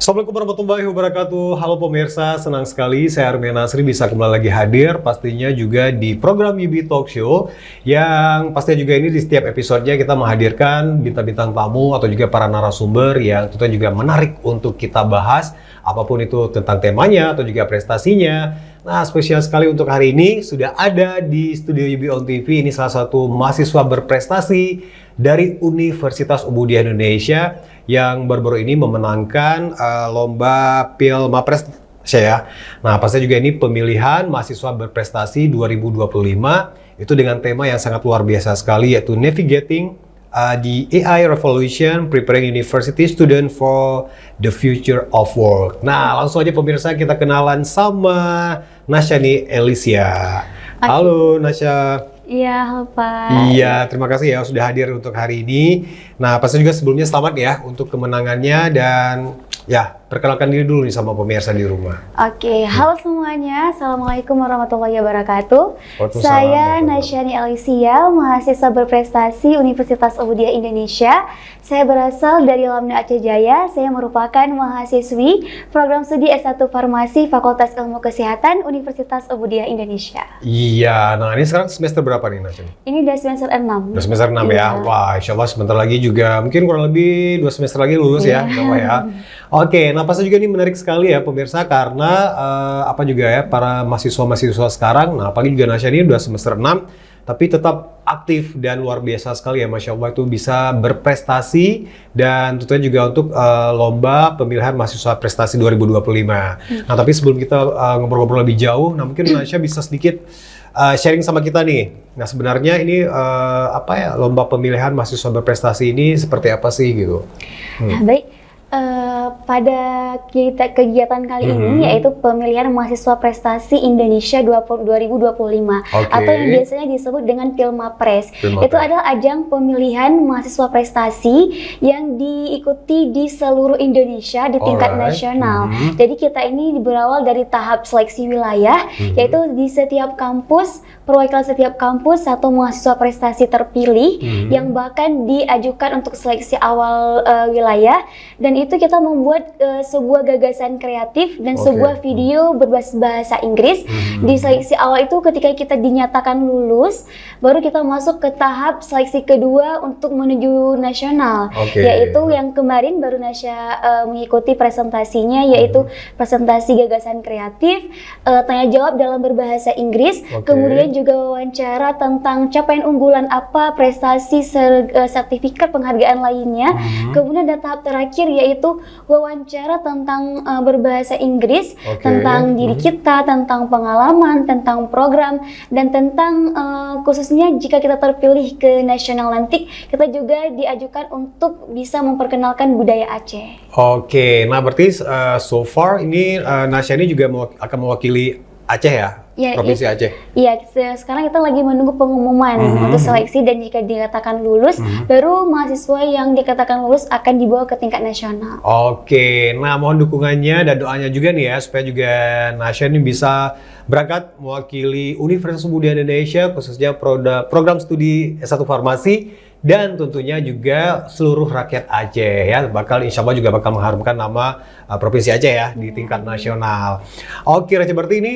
Assalamualaikum warahmatullahi wabarakatuh. Halo pemirsa, senang sekali saya Armian Nasri bisa kembali lagi hadir pastinya juga di program UB Talk Show yang pastinya juga ini di setiap episodenya kita menghadirkan bintang-bintang tamu atau juga para narasumber yang tentunya juga menarik untuk kita bahas apapun itu tentang temanya atau juga prestasinya. Nah, spesial sekali untuk hari ini sudah ada di studio UB On TV ini salah satu mahasiswa berprestasi dari Universitas Ubudiyah Indonesia yang baru-baru ini memenangkan lomba Pilmapres ya. Nah, pastinya juga ini pemilihan mahasiswa berprestasi 2025 itu dengan tema yang sangat luar biasa sekali yaitu Navigating the AI Revolution, Preparing University Student for the Future of Work. Nah, langsung aja pemirsa kita kenalan sama Nasyani Elisia. Halo Nasya. Iya, halo Pak. Iya, terima kasih ya sudah hadir untuk hari ini. Nah, pasti juga sebelumnya selamat ya untuk kemenangannya dan ya, perkenalkan diri dulu nih sama pemirsa di rumah. Oke, halo semuanya. Assalamualaikum warahmatullahi wabarakatuh. Saya Nasyani Elisia, mahasiswa berprestasi Universitas Ubudiyah Indonesia. Saya berasal dari Lamda Aceh Jaya. Saya merupakan mahasiswi program studi S1 Farmasi Fakultas Ilmu Kesehatan Universitas Ubudiyah Indonesia. Iya, nah ini sekarang semester berapa nih Nasyani? Ini udah semester 6. Udah semester 6 ya? Wah, insya Allah sebentar lagi juga, mungkin kurang lebih 2 semester lagi lulus ya, Bapak ya. Oke, nah pasti juga ini menarik sekali ya pemirsa karena apa juga ya para mahasiswa-mahasiswa sekarang, nah apalagi juga Nasyani udah semester 6 tapi tetap aktif dan luar biasa sekali ya, Masya Allah itu bisa berprestasi dan tentunya juga untuk lomba pemilihan mahasiswa prestasi 2025. Nah tapi sebelum kita ngobrol-ngobrol lebih jauh, nah mungkin Nasya bisa sedikit sharing sama kita nih. Nah sebenarnya ini apa ya lomba pemilihan mahasiswa berprestasi ini seperti apa sih gitu? Nah, baik. Pada kegiatan kali ini yaitu pemilihan mahasiswa prestasi Indonesia 2025 atau yang biasanya disebut dengan Pilmapres. Itu adalah ajang pemilihan mahasiswa prestasi yang diikuti di seluruh Indonesia di tingkat nasional. Jadi kita ini berawal dari tahap seleksi wilayah yaitu di setiap kampus, perwakilan setiap kampus satu mahasiswa prestasi terpilih yang bahkan diajukan untuk seleksi awal wilayah, dan itu kita membuat sebuah gagasan kreatif dan sebuah video berbasis bahasa Inggris. Di seleksi awal itu ketika kita dinyatakan lulus, baru kita masuk ke tahap seleksi kedua untuk menuju nasional, yaitu yang kemarin baru Nasya mengikuti presentasinya, yaitu presentasi gagasan kreatif, tanya jawab dalam berbahasa Inggris, kemudian juga wawancara tentang capaian unggulan apa, prestasi, sertifikat penghargaan lainnya, kemudian ada tahap terakhir yaitu wawancara tentang berbahasa Inggris, tentang diri kita, tentang pengalaman, tentang program, dan tentang khususnya jika kita terpilih ke nasional nanti, kita juga diajukan untuk bisa memperkenalkan budaya Aceh. Oke, nah berarti so far ini Nasya ini juga akan mewakili Aceh ya? Provinsi Aceh? Iya, sekarang kita lagi menunggu pengumuman untuk seleksi, dan jika dikatakan lulus, baru mahasiswa yang dikatakan lulus akan dibawa ke tingkat nasional. Oke, nah mohon dukungannya dan doanya juga nih ya, supaya juga Nasya ini bisa berangkat mewakili Universitas Ubudiyah Indonesia, khususnya program studi S1 Farmasi, dan tentunya juga seluruh rakyat Aceh ya, insya Allah juga bakal mengharumkan nama Provinsi Aceh ya di tingkat nasional. Oke, berarti ini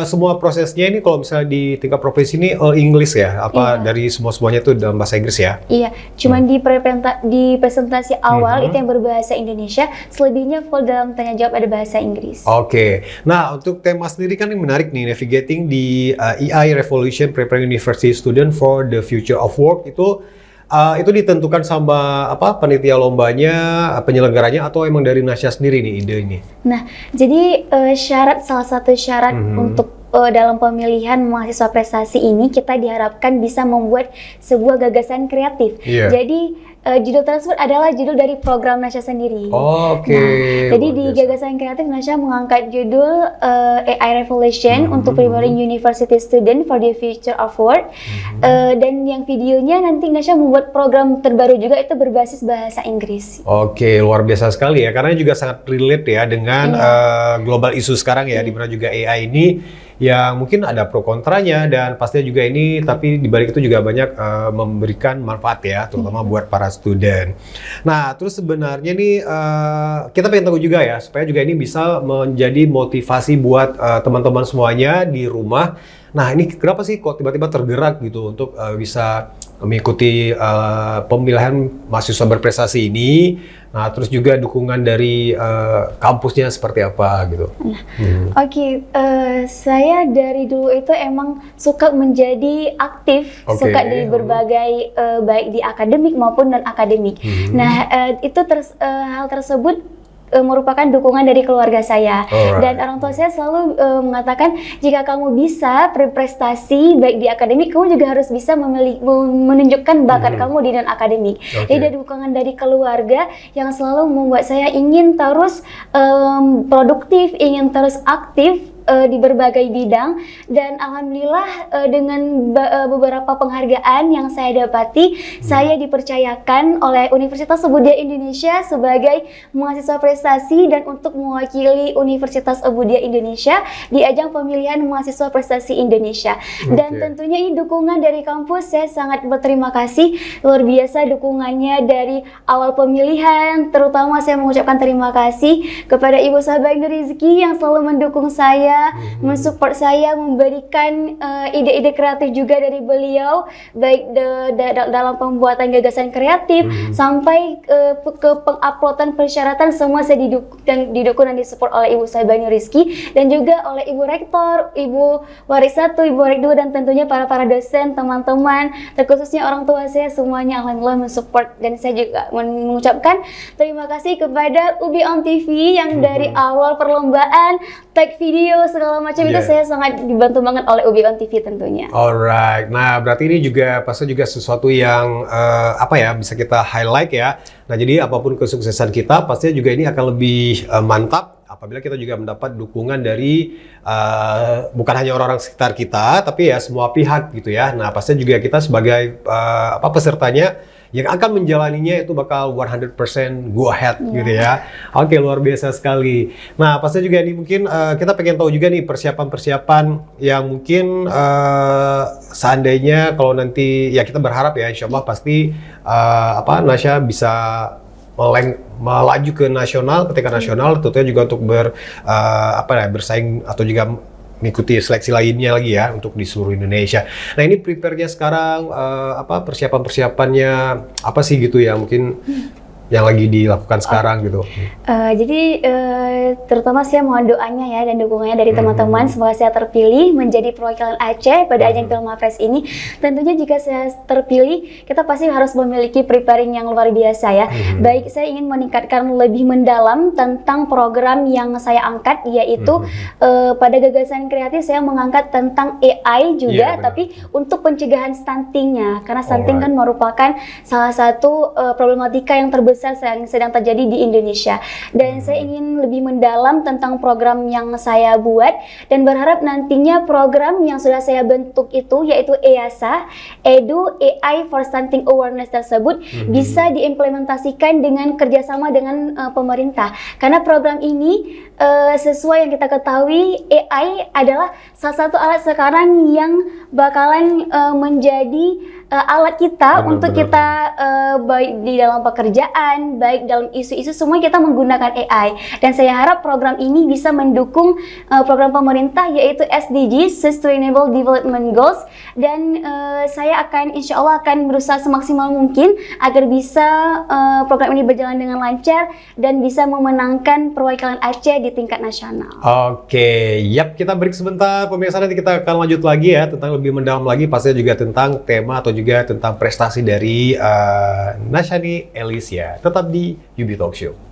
semua prosesnya ini kalau misalnya di tingkat provinsi ini English ya, dari semuanya itu dalam bahasa Inggris ya? Iya, cuman di presentasi awal itu yang berbahasa Indonesia, selebihnya full dalam tanya jawab ada bahasa Inggris. Oke, nah untuk tema sendiri kan ini menarik nih, Navigating the AI Revolution, Preparing University Student for the Future of Work. Itu ditentukan sama panitia lombanya, penyelenggaranya, atau emang dari Nasya sendiri nih ide ini? Nah, jadi salah satu syarat untuk dalam pemilihan mahasiswa prestasi ini kita diharapkan bisa membuat sebuah gagasan kreatif. Jadi judul tersebut adalah judul dari program Nasya sendiri. Jadi di gagasan kreatif Nasya mengangkat judul AI Revolution untuk Preparing University Student for the Future of Work. Dan yang videonya nanti Nasya membuat program terbaru juga itu berbasis bahasa Inggris. Oke, luar biasa sekali ya, karena juga sangat relate ya dengan global isu sekarang ya, di mana juga AI ini yang mungkin ada pro kontranya, dan pastinya juga ini, tapi dibalik itu juga banyak memberikan manfaat ya, terutama buat para student. Nah, terus sebenarnya nih kita pengen tahu juga ya, supaya juga ini bisa menjadi motivasi buat teman-teman semuanya di rumah. Nah, ini kenapa sih kok tiba-tiba tergerak gitu untuk bisa mengikuti pemilihan mahasiswa berprestasi ini? Nah, terus juga dukungan dari kampusnya seperti apa gitu? Oke, saya dari dulu itu emang suka menjadi aktif, suka di berbagai baik di akademik maupun non akademik. Nah, itu hal tersebut merupakan dukungan dari keluarga saya. Dan orang tua saya selalu mengatakan, jika kamu bisa berprestasi baik di akademik, kamu juga harus bisa menunjukkan bakat kamu di non akademik. Jadi ada dukungan dari keluarga yang selalu membuat saya ingin terus produktif, ingin terus aktif di berbagai bidang, dan alhamdulillah dengan beberapa penghargaan yang saya dapati, saya dipercayakan oleh Universitas Abu Dhabi Indonesia sebagai mahasiswa prestasi dan untuk mewakili Universitas Abu Dhabi Indonesia di ajang pemilihan mahasiswa prestasi Indonesia. Dan tentunya ini dukungan dari kampus, saya sangat berterima kasih, luar biasa dukungannya dari awal pemilihan. Terutama saya mengucapkan terima kasih kepada Ibu Sabah Rizki yang selalu mendukung saya, mensupport saya, memberikan ide-ide kreatif juga dari beliau, baik dalam pembuatan gagasan kreatif sampai ke penguploadan persyaratan, semua saya didukung dan disupport oleh Ibu Sabah Rizki, dan juga oleh Ibu Rektor, Ibu Waris 1, Ibu Waris 2, dan tentunya para dosen, teman-teman, terkhususnya orang tua saya, semuanya alhamdulillah mensupport. Dan saya juga mengucapkan terima kasih kepada UB On TV yang dari awal perlombaan, tag video, segala macam itu saya sangat dibantu banget oleh UB On TV tentunya. Alright, nah berarti ini juga pasti juga sesuatu yang bisa kita highlight ya. Nah, jadi apapun kesuksesan kita pastinya juga ini akan lebih mantap apabila kita juga mendapat dukungan dari bukan hanya orang-orang sekitar kita, tapi ya semua pihak gitu ya. Nah, pastinya juga kita sebagai pesertanya yang akan menjalaninya itu bakal 100% go ahead gitu ya. Oke, luar biasa sekali. Nah, pasti juga ini mungkin kita pengen tahu juga nih persiapan-persiapan yang mungkin seandainya kalau nanti ya kita berharap ya insya Allah pasti Nasya bisa melaju ke nasional, ketika nasional tentunya juga untuk bersaing atau juga mengikuti seleksi lainnya lagi ya untuk di seluruh Indonesia. Nah, ini prepare-nya sekarang persiapan-persiapannya apa sih gitu ya mungkin yang lagi dilakukan sekarang gitu. Jadi terutama saya mohon doanya ya dan dukungannya dari teman-teman, semoga saya terpilih menjadi perwakilan Aceh pada ajang Pilmapres ini. Tentunya jika saya terpilih, kita pasti harus memiliki preparing yang luar biasa ya. Baik, saya ingin meningkatkan lebih mendalam tentang program yang saya angkat, yaitu pada gagasan kreatif saya mengangkat tentang AI juga, tapi untuk pencegahan stuntingnya, karena stunting kan merupakan salah satu problematika yang terbesar yang sedang terjadi di Indonesia. Dan saya ingin lebih mendalam tentang program yang saya buat dan berharap nantinya program yang sudah saya bentuk itu, yaitu EASA, Edu AI for Stunting Awareness tersebut bisa diimplementasikan dengan kerjasama dengan pemerintah. Karena program ini sesuai yang kita ketahui, AI adalah salah satu alat sekarang yang bakalan menjadi alat kita untuk kita baik di dalam pekerjaan, baik dalam isu-isu, semua kita menggunakan AI. Dan saya harap program ini bisa mendukung program pemerintah, yaitu SDG, Sustainable Development Goals. Dan saya insya Allah akan berusaha semaksimal mungkin agar bisa program ini berjalan dengan lancar dan bisa memenangkan perwakilan Aceh di tingkat nasional. Oke, kita break sebentar pemirsa, nanti kita akan lanjut lagi ya tentang lebih mendalam lagi pastinya juga tentang tema atau juga tentang prestasi dari Nasyani Elisya. Tetap di UB Talk Show.